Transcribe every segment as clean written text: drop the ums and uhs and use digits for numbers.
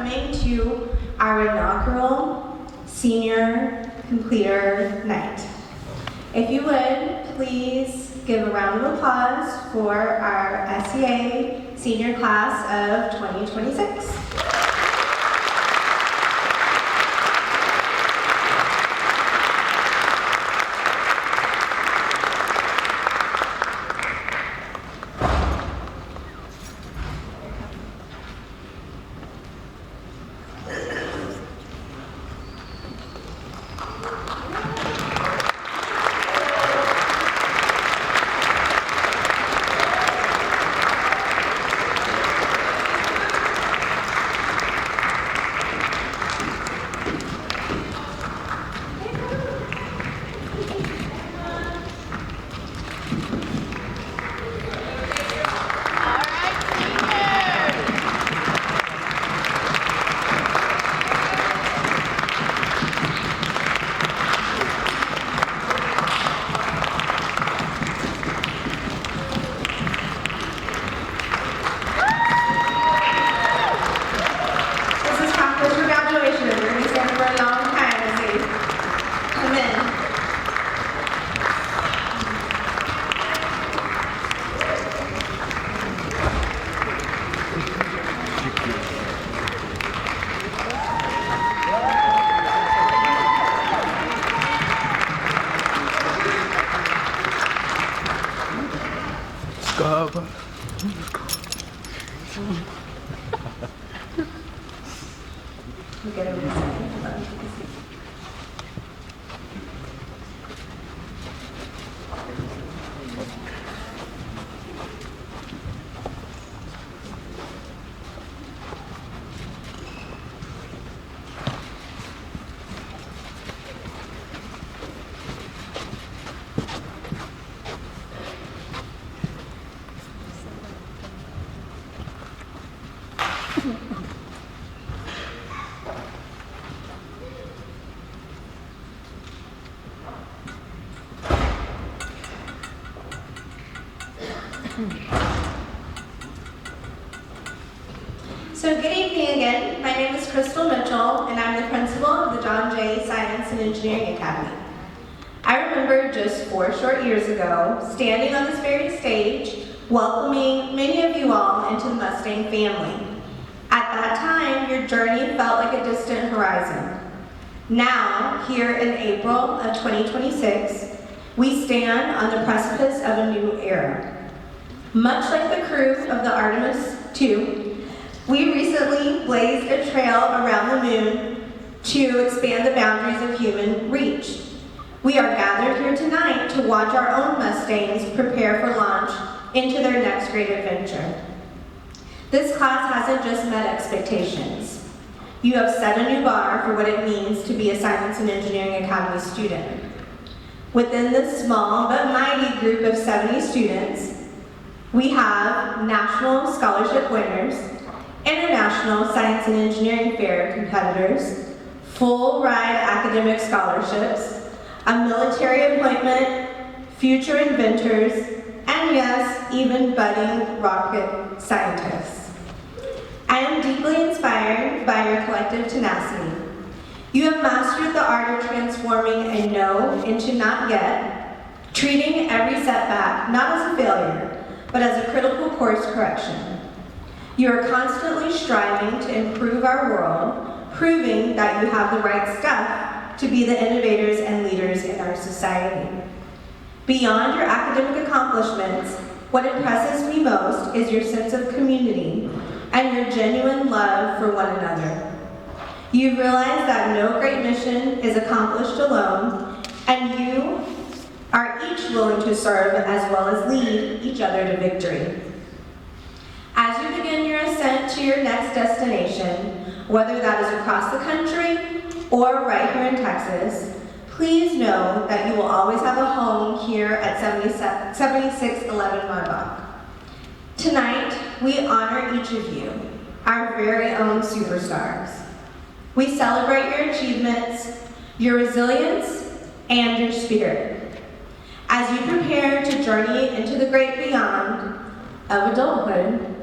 coming to our inaugural Senior Completer Night. If you would, please give a round of applause for our SCA Senior Class of 2026. So good evening again. My name is Crystal Mitchell, and I'm the principal of the John Jay Science and Engineering Academy. I remember just 4 short years ago, standing on this very stage, welcoming many of you all into the Mustang family. At that time, your journey felt like a distant horizon. Now, here in April of 2026, we stand on the precipice of a new era. Much like the crew of the Artemis II, we recently blazed a trail around the moon to expand the boundaries of human reach. We are gathered here tonight to watch our own Mustangs prepare for launch into their next great adventure. This class hasn't just met expectations. You have set a new bar for what it means to be a Science and Engineering Academy student. Within this small but mighty group of 70 students, we have national scholarship winners, international science and engineering fair competitors, full ride academic scholarships, a military appointment, future inventors, and yes, even budding rocket scientists. I am deeply inspired by your collective tenacity. You have mastered the art of transforming a no into not yet, treating every setback not as a failure, but as a critical course correction. You are constantly striving to improve our world, proving that you have the right stuff to be the innovators and leaders in our society. Beyond your academic accomplishments, what impresses me most is your sense of community and your genuine love for one another. You've realized that no great mission is accomplished alone, and you are each willing to serve as well as lead each other to victory. As you begin your ascent to your next destination, whether that is across the country or right here in Texas, please know that you will always have a home here at 7611 Marbach. Tonight, we honor each of you, our very own superstars. We celebrate your achievements, your resilience, and your spirit. As you prepare to journey into the great beyond of adulthood,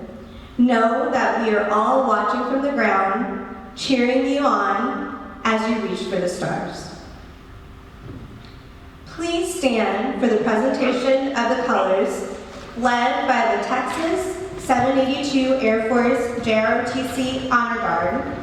know that we are all watching from the ground, cheering you on as you reach for the stars. Please stand for the presentation of the colors led by the Texas 782 Air Force JROTC Honor Guard.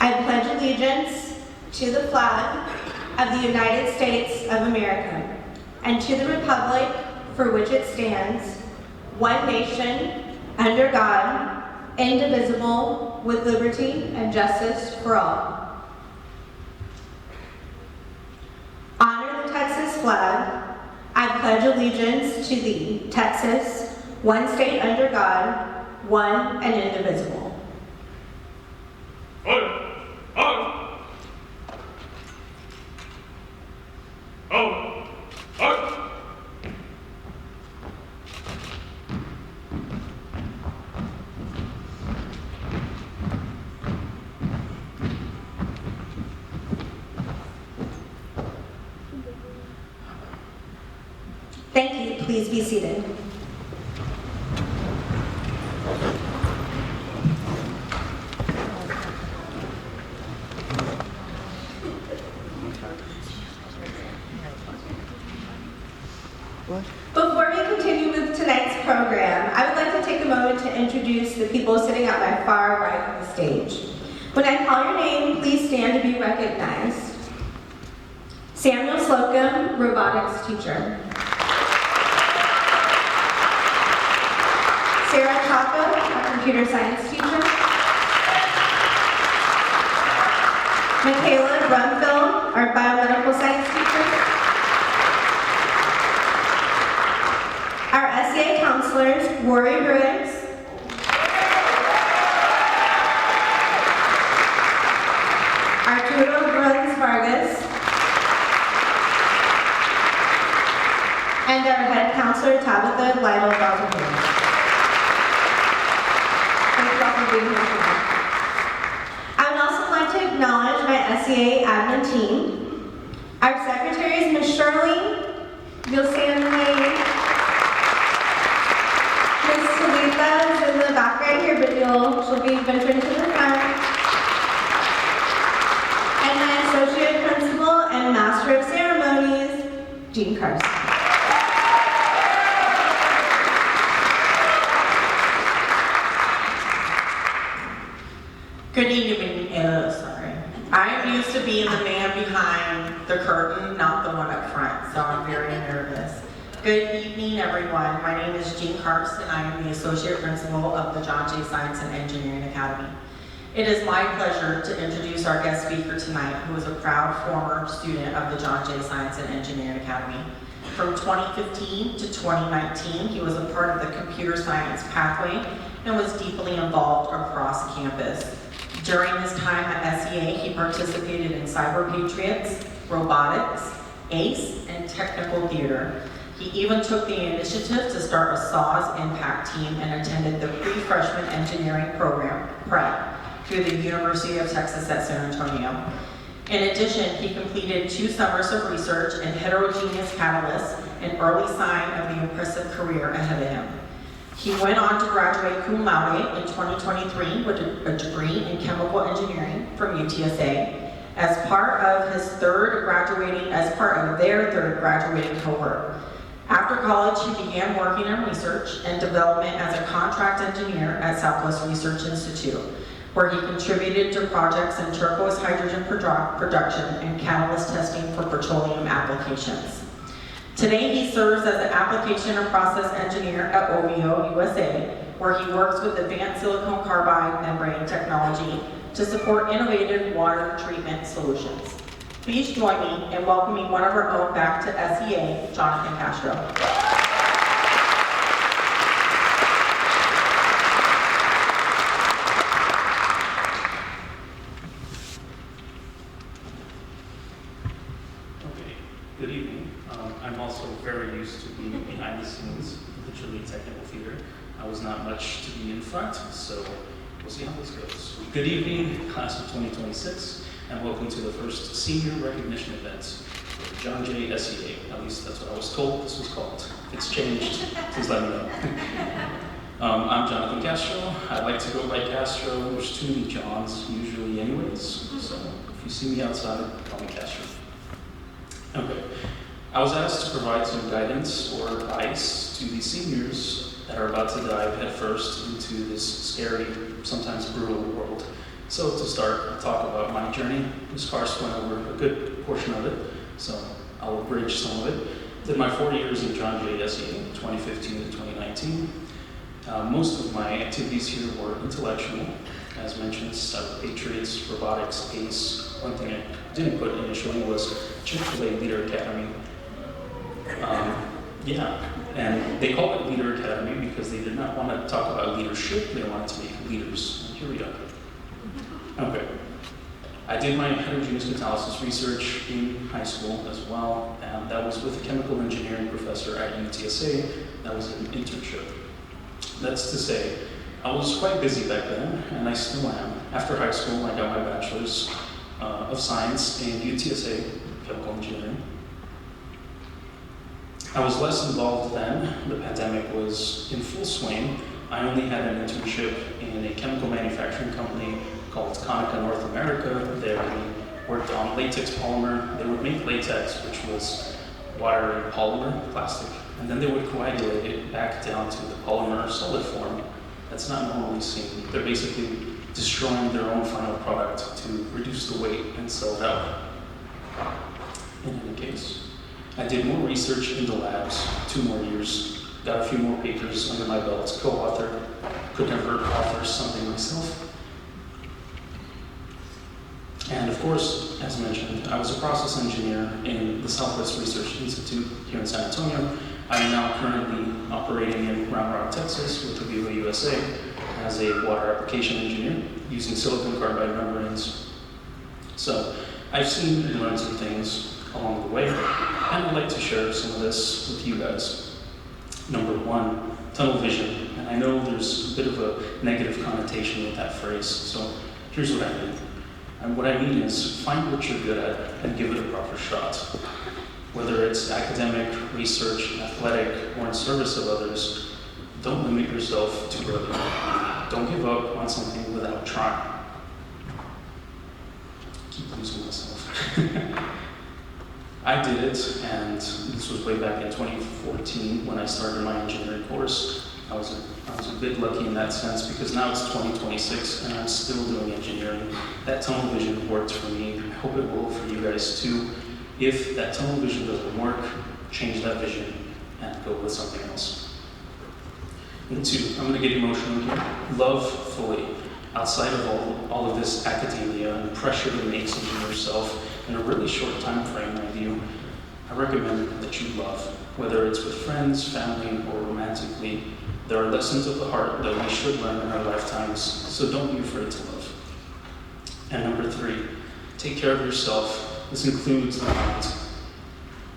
I pledge allegiance to the flag of the United States of America and to the republic for which it stands, one nation, under God, indivisible, with liberty and justice for all. Honor the Texas flag. I pledge allegiance to thee, Texas, one state under God, one and indivisible. Thank you. Please be seated. Before we continue with tonight's program, I would like to take a moment to introduce the people sitting at my far right of the stage. When I call your name, please stand to be recognized. Samuel Slocum, robotics teacher. Sarah Chaco, a computer science teacher. Michaela Brumfield, our biomedical science teacher. Our SEA counselors, Rory Briggs, Arturo Bruns Vargas, and our head counselor, Tabitha Lytle Baltimore. Thank you all for being here tonight. I would also like to acknowledge my SEA admin team. Our secretary is Ms. Shirley. You'll stand in the Ms. Talitha is in the back right here, but she'll be venturing to the front. And my associate principal and master of ceremonies, Jean Carson. Good evening, I'm used to being the man behind the curtain, not the one up front, so I'm very nervous. Good evening, everyone. My name is Jean Carson. I am the Associate Principal of the John Jay Science and Engineering Academy. It is my pleasure to introduce our guest speaker tonight, who is a proud former student of the John Jay Science and Engineering Academy. From 2015 to 2019, he was a part of the computer science pathway and was deeply involved across campus. During his time at SEA, he participated in Cyber Patriots, robotics, ACE, and technical theater. He even took the initiative to start a SAWS Impact team and attended the pre-freshman engineering program, PrEP, through the University of Texas at San Antonio. In addition, he completed 2 summers of research in heterogeneous catalysts, an early sign of the impressive career ahead of him. He went on to graduate cum laude in 2023 with a degree in chemical engineering from UTSA as part of their third graduating cohort. After college, he began working in research and development as a contract engineer at Southwest Research Institute, where he contributed to projects in turquoise hydrogen production and catalyst testing for petroleum applications. Today, he serves as an application and process engineer at OVO USA, where he works with advanced silicon carbide membrane technology to support innovative water treatment solutions. Please join me in welcoming one of our own back to SEA, Jonathan Castro. behind the scenes, literally technical theater. I was not much to be in front, so we'll see how this goes. Good evening, class of 2026, and welcome to the first senior recognition event for John Jay SEA. At least that's what I was told this was called. If it's changed, please let me know. I'm Jonathan Castro. I like to go by Castro. There's too many Johns usually anyways, so if you see me outside, call me Castro. Okay. I was asked to provide some guidance or advice to the seniors that are about to dive headfirst into this scary, sometimes brutal world. So to start, I'll talk about my journey. Ms. Karst went over a good portion of it, so I'll abridge some of it. Did my 4 years in John Jay SEA, 2015 to 2019. Most of my activities here were intellectual, as mentioned, Patriots, robotics, ACE. One thing I didn't put initially was Chick-fil-A Leader Academy. And they call it Leader Academy because they did not want to talk about leadership, they wanted to make leaders. And here we are. Okay. I did my heterogeneous catalysis research in high school as well, and that was with a chemical engineering professor at UTSA. That was an internship. That's to say, I was quite busy back then, and I still am. After high school, I got my bachelor's of science in UTSA, chemical engineering. I was less involved then. The pandemic was in full swing. I only had an internship in a chemical manufacturing company called Konica North America. There we worked on latex polymer. They would make latex, which was water and polymer, plastic, and then they would coagulate it back down to the polymer solid form. That's not normally seen. They're basically destroying their own final product to reduce the weight and sell it out. In any case, I did more research in the labs, 2 more years, got a few more papers under my belt, co-authored, could never author something myself. And of course, as mentioned, I was a process engineer in the Southwest Research Institute here in San Antonio. I am now currently operating in Round Rock, Texas with Aviva USA as a water application engineer using silicon carbide membranes. So I've seen and learned some things along the way, and I'd like to share some of this with you guys. Number 1, tunnel vision. And I know there's a bit of a negative connotation with that phrase, so here's what I mean. And what I mean is, find what you're good at and give it a proper shot. Whether it's academic, research, athletic, or in service of others, don't limit yourself too early. Don't give up on something without trying. Keep losing myself. I did it, and this was way back in 2014 when I started my engineering course. I was a bit lucky in that sense because now it's 2026 and I'm still doing engineering. That tunnel vision worked for me. I hope it will for you guys too. If that tunnel vision doesn't work, change that vision and go with something else. And 2, I'm going to get emotional here. Love fully. Outside of all of this academia and pressure that makes into yourself in a really short time frame, I recommend that you love. Whether it's with friends, family, or romantically, there are lessons of the heart that we should learn in our lifetimes, so don't be afraid to love. And number 3, take care of yourself. This includes the mind.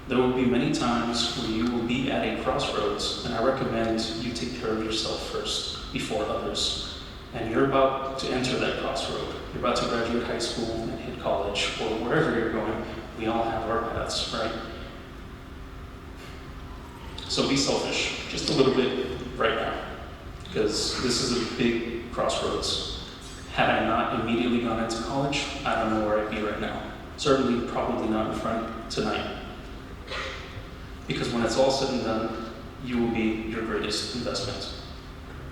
There will be many times where you will be at a crossroads, and I recommend you take care of yourself first, before others. And you're about to enter that crossroad. You're about to graduate high school and hit college, or wherever you're going. We all have our paths, right? So be selfish, just a little bit right now, because this is a big crossroads. Had I not immediately gone into college, I don't know where I'd be right now. Certainly, probably not in front tonight. Because when it's all said and done, you will be your greatest investment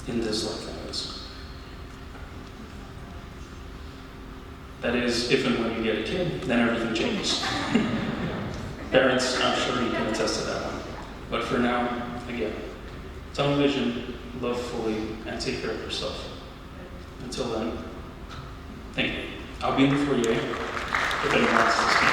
in this life anyways. That is, if and when you get a kid, then everything changes. Parents, I'm sure you can attest to that one. But for now, again, tunnel vision, love fully, and take care of yourself. Until then, thank you. I'll be in the foyer if anyone wants to speak.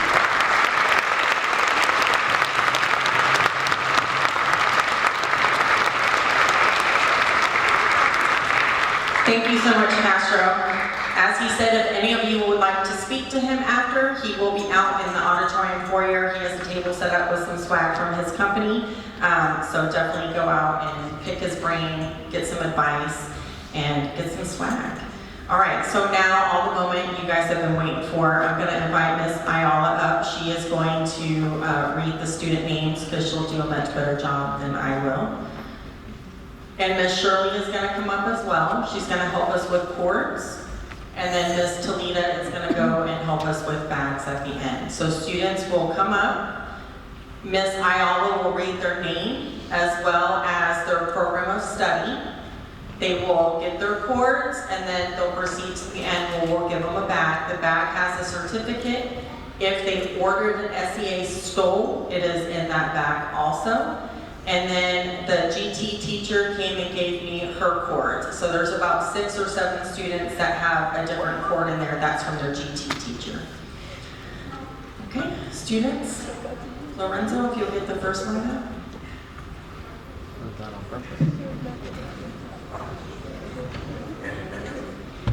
Thank you so much, Castro. As he said, if any of you would like to speak to him after, he will be out in the auditorium foyer. He has a table set up with some swag from his company. So definitely go out and pick his brain, get some advice, and get some swag. All right, so now all the moment you guys have been waiting for, I'm going to invite Miss Ayala up. She is going to read the student names because she'll do a much better job than I will. And Miss Shirley is going to come up as well. She's going to help us with chords. And then Miss Talita is going to go and help us with bags at the end. So students will come up. Miss Ayala will read their name as well as their program of study. They will get their chords and then they'll proceed to the end where we'll give them a bag. The bag has a certificate. If they've ordered an SEA stole, it is in that bag also. And then the GT teacher came and gave me her chords. So there's about 6 or 7 students that have a different chord in there. That's from their GT teacher. Okay, students. Lorenzo, if you'll get the first line up.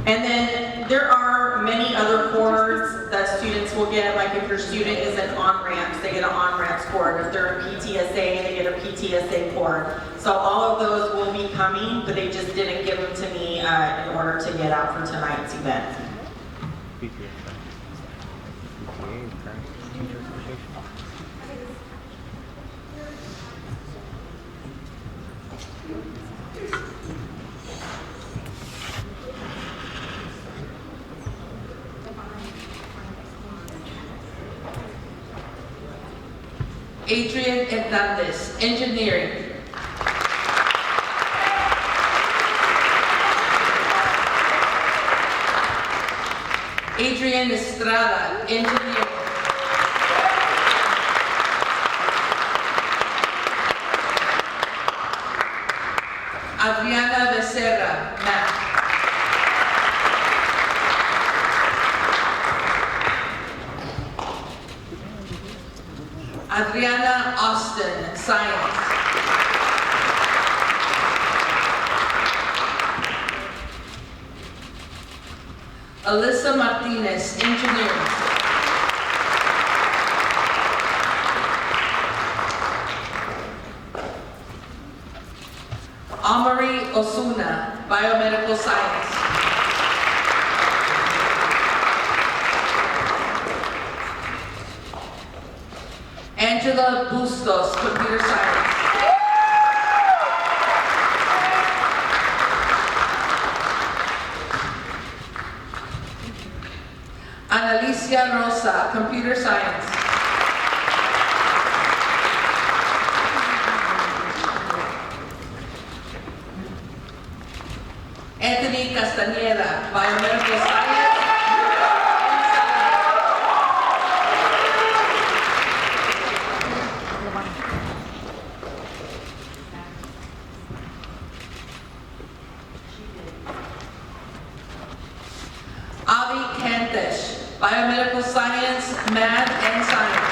And then there are many other chords that students will get, like if your student is in on-ramps, they get an on-ramps chord. If they're in PTSA, they get a PTSA chord. So all of those will be coming, but they just didn't give them to me in order to get out for tonight's event. Adrian Hernandez, engineering. Adrian Estrada, engineering. Adriana Becerra, math. Adriana Austin, science. Alyssa Martinez, engineering. Amari Osuna, biomedical science. Angela Bustos, computer science. Analicia Rosa, computer science. Anthony Castañeda, biomedical science. Avi Kantesh, biomedical science, math, and science.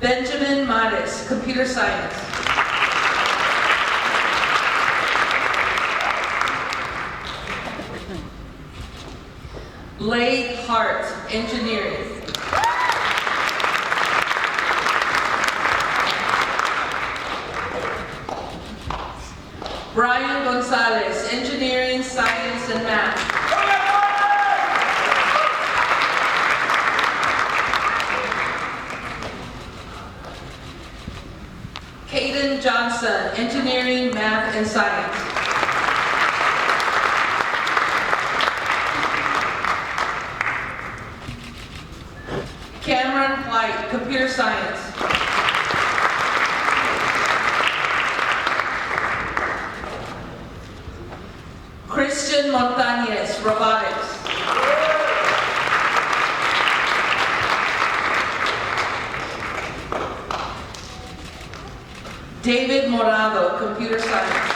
Benjamin Maris, computer science. Blake Hart, engineering. Brian Gonzalez, engineering, science, and math. Caden Johnson, engineering, math, and science. Cameron White, computer science. Christian Montañez, robotics. David Morado, computer science.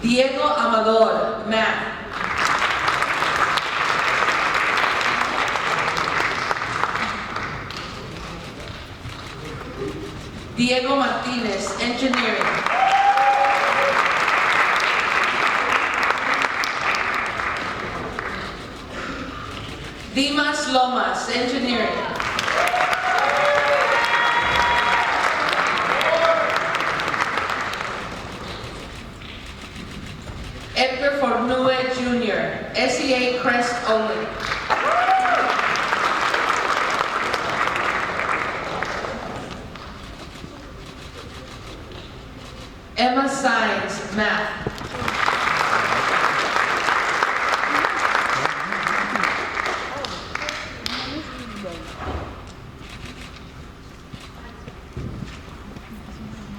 Diego Amador, math. Diego Martinez, engineering. Dimas Lomas, engineering. Edgar Fornue Jr., SEA Crest Olin. Emma Sines, math.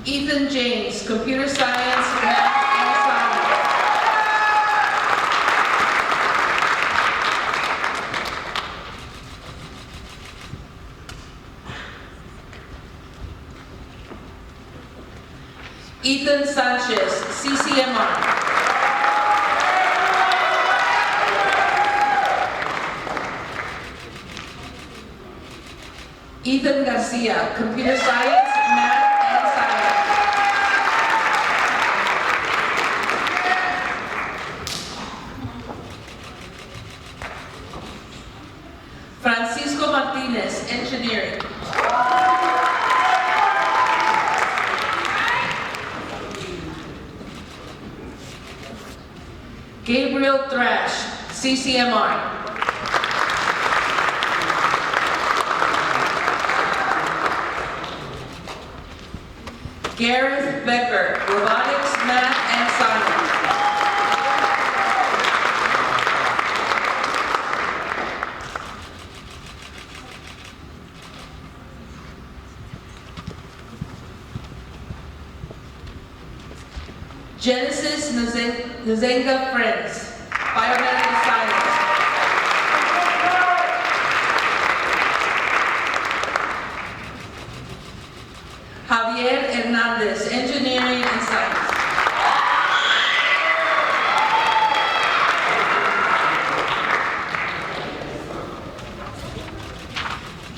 Ethan James, computer science, math, and science. Ethan Sanchez, CCMR. Ethan Garcia, computer science, math, and science. Francisco Martinez, engineering. Gabriel Thrash, CCMR. Gareth Becker, robotics, math, and science. Genesis Nzenga Friends, biomedical science. Javier Hernandez, engineering and science.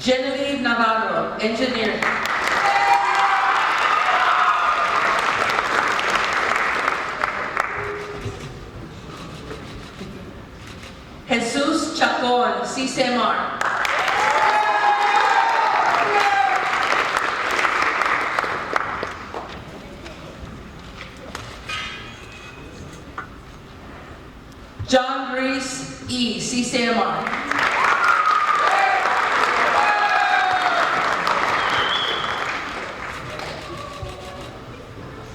Genevieve Navarro, engineering. Jesus Chacon, CCMR. John Reese E, CCMR.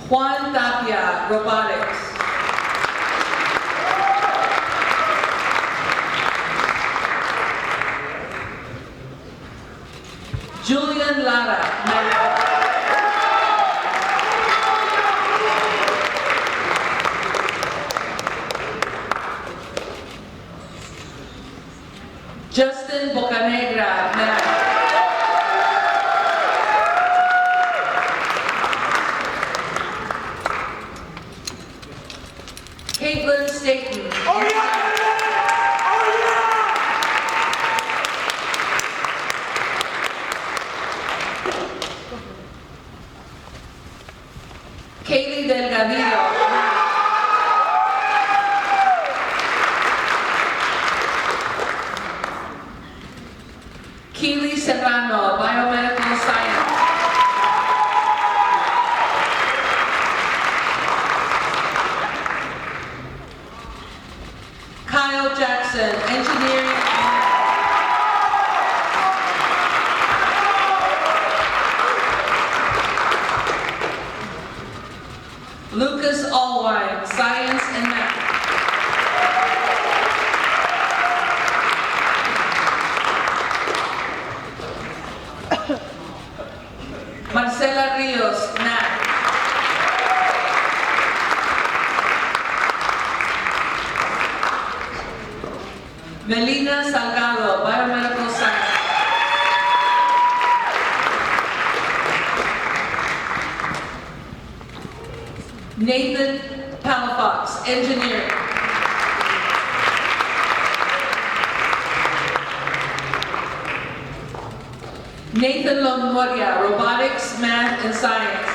Juan Tapia, robotics. Julian Lara, math. Justin Bocanegra, math. Caitlin Staten. Oh yeah! Kaylee Delgadillo. Keely Serrano, biomedical science. Kyle Jackson, engineering. Lucas Allwine, science and math. Marcela Rios, math. Melina Salgado, biomedical science. Nathan Palafox, engineering. Nathan Longoria, robotics, math, and science.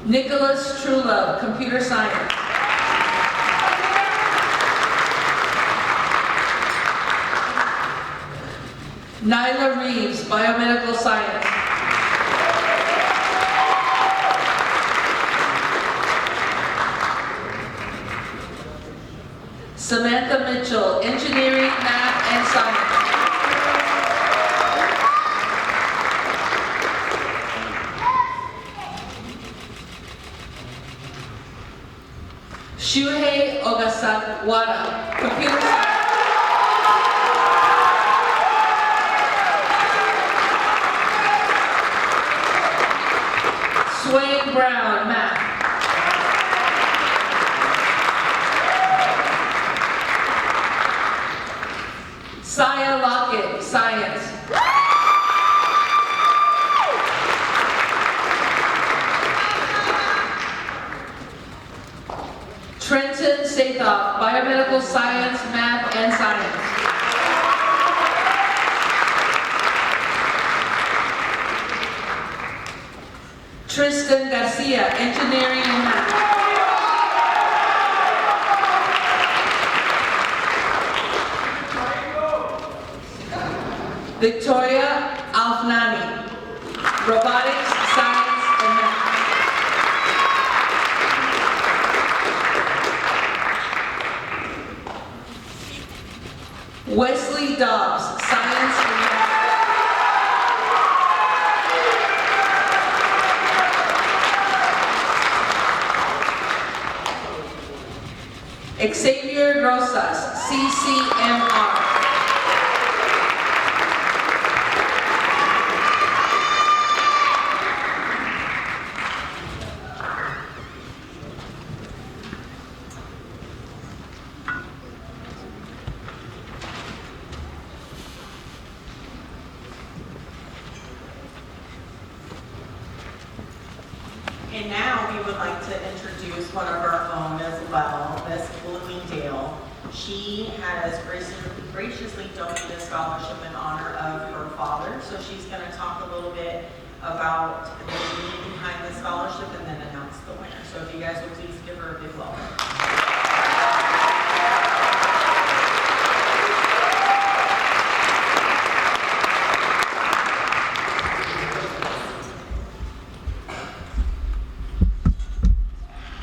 Nicholas Truelove, computer science. Nyla Reeves, biomedical science. Samantha Mitchell, engineering, math, and science. Shuhei Ogasawara, computer science. Swain Brown, math. Saya Lockett, science. Trenton Sathoff, biomedical science, math, and science. Tristan Garcia, engineering and math. Victoria Alfnani, robotics, science, and math. Wesley Dobbs, science and math. Xavier Rosas, CCMR. And now we would like to introduce one of our own as well, Miss Bloomingdale. She has graciously donated a scholarship in honor of her father, so she's going to talk a little bit about the meaning behind the scholarship and then announce the winner. So if you guys would please give her a big welcome.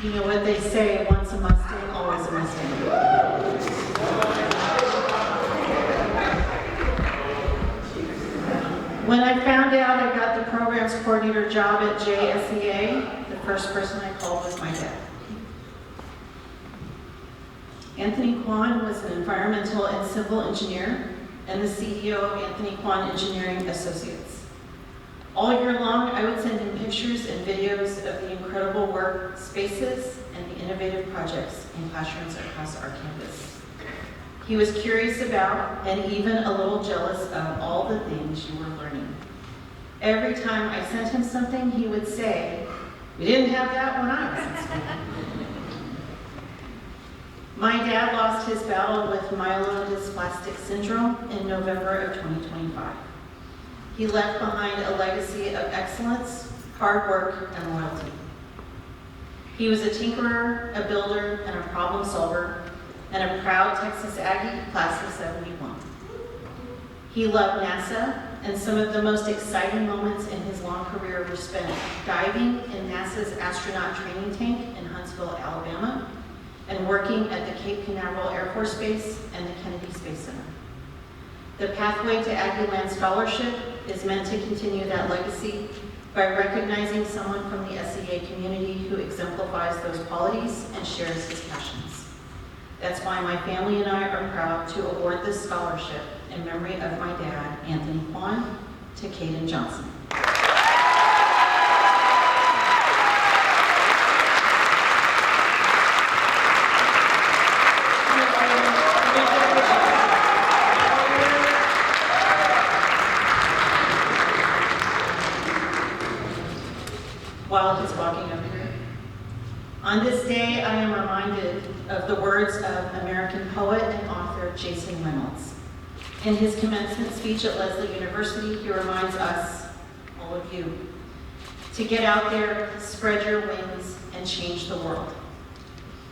You know what they say, once a Mustang, always a Mustang. When I found out I got the programs coordinator job at JSEA, the first person I called was my dad. Anthony Kwan was an environmental and civil engineer and the CEO of Anthony Kwan Engineering Associates. All year long, I would send him pictures and videos of the incredible work spaces and the innovative projects in classrooms across our campus. He was curious about and even a little jealous of all the things you were learning. Every time I sent him something, he would say, "We didn't have that when I was in school." My dad lost his battle with myelodysplastic syndrome in November of 2025. He left behind a legacy of excellence, hard work, and loyalty. He was a tinkerer, a builder, and a problem solver, and a proud Texas Aggie, class of '71. He loved NASA, and some of the most exciting moments in his long career were spent diving in NASA's astronaut training tank in Huntsville, Alabama, and working at the Cape Canaveral Air Force Base and the Kennedy Space Center. The Pathway to Aggieland Scholarship is meant to continue that legacy by recognizing someone from the SEA community who exemplifies those qualities and shares his passions. That's why my family and I are proud to award this scholarship in memory of my dad, Anthony Kwan, to Caden Johnson. While he's walking up here, On this day, I am reminded of the words of American poet and author Jason Reynolds. In his commencement speech at Lesley University, he reminds us, all of you, to get out there, spread your wings, and change the world.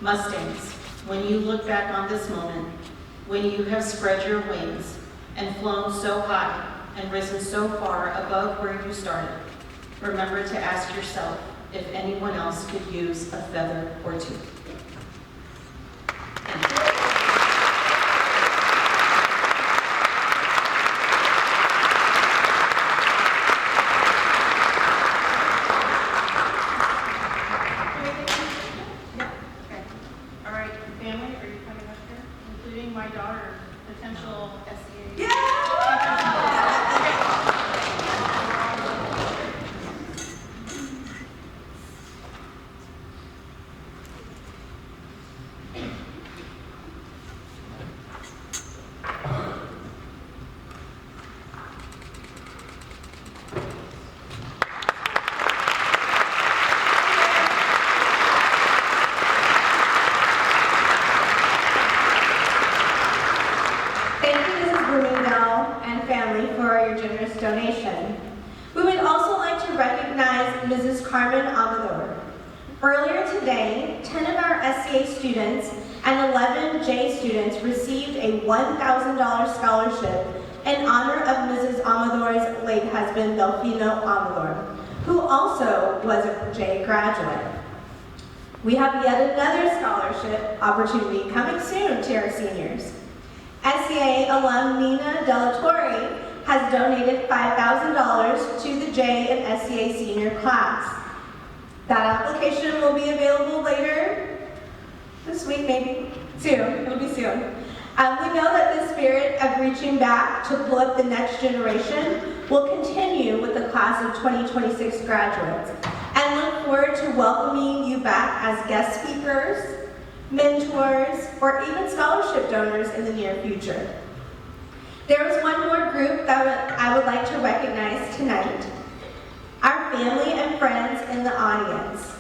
Mustangs, when you look back on this moment, when you have spread your wings and flown so high and risen so far above where you started, remember to ask yourself if anyone else could use a feather or two. Thank you. All right, family, are you coming up here? Including my daughter, potential SEA. Thank you, Mrs. Bloomingdale and family, for your generous donation. We would also like to recognize Mrs. Carmen Amador. Earlier today, 10 of our SCA students and 11 J students received a $1,000 scholarship in honor of Mrs. Amador's late husband, Delfino Amador, who also was a J graduate. We have yet another scholarship opportunity coming soon to our seniors. SCA alum Nina Delatorre has donated $5,000 to the J and SCA senior class. That application will be available later this week, maybe soon. It'll be soon. We know that the spirit of reaching back to pull up the next generation will continue with the class of 2026 graduates, and look forward to welcoming you back as guest speakers, mentors, or even scholarship donors in the near future. There is one more group that I would like to recognize tonight. Our family and friends in the audience.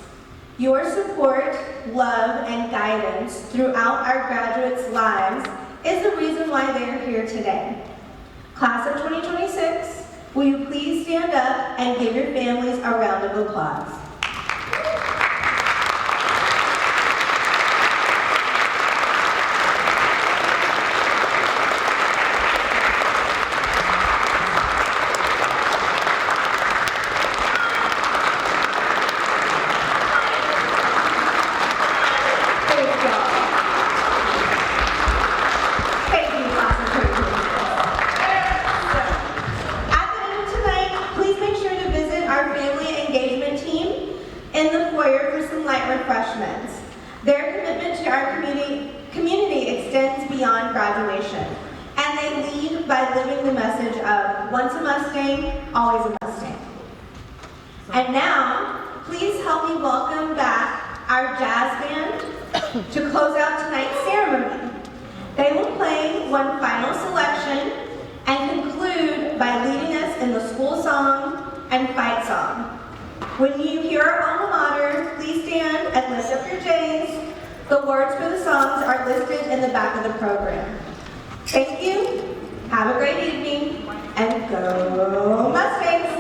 Your support, love, and guidance throughout our graduates' lives is the reason why they are here today. Class of 2026, will you please stand up and give your families a round of applause? Refreshments. Their commitment to our community extends beyond graduation, and they lead by living the message of once a Mustang, always a Mustang. And now, please help me welcome back our jazz band to close out tonight's ceremony. They will play one final selection and conclude by leading us in the school song and fight song. When you hear our alma mater, please stand and lift up your J's. The words for the songs are listed in the back of the program. Thank you, have a great evening, and go Mustangs!